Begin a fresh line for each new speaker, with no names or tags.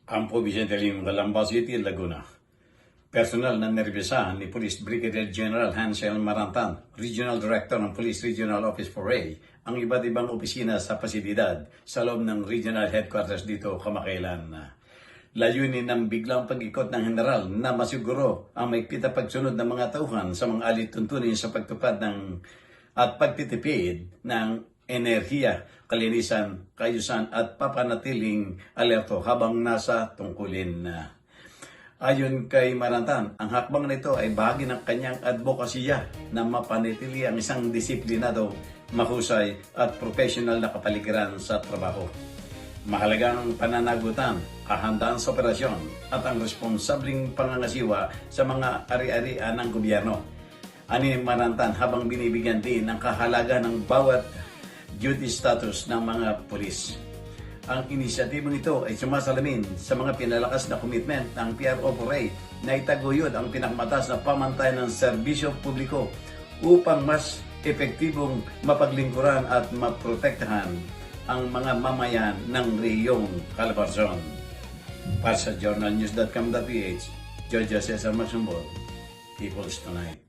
Ang probinsya ng Calamba City, Laguna. Personal na nervyosahan ni Police Brigadier General Hansel Marantan, Regional Director ng Police Regional Office 4A, ang iba't ibang opisina sa pasilidad sa loob ng Regional Headquarters dito kamakailan. Layunin ng biglang pag-ikot ng General na masiguro ang maigpit na pagsunod ng mga tauhan sa mga alituntunin sa pagtupad ng at pagtitipid ng enerhiya, kalinisan, kaayusan at papanatiling alerto habang nasa tungkulin. Ayon kay Marantan, ang hakbang nito ay bahagi ng kanyang advokasya na mapanatili ang isang disiplinado, mahusay at professional na kapaligiran sa trabaho. Mahalagang pananagutan, kahandaan sa operasyon at ang responsabling pangangasiwa sa mga ari-arian ng gobyerno. Ani Marantan habang binibigyan din ng kahalaga ng bawat duty status ng mga pulis. Ang inisyatibong ito ay sumasalamin sa mga pinalakas na commitment ng PRO4A na itaguyod ang pinakamatas na pamantayan ng serbisyo publiko upang mas epektibong mapaglingkuran at maprotektahan ang mga mamayan ng rehiyong Calabarzon. Para sa journalnews.com.ph, Georgia Cesar Masumbol, People's Tonight.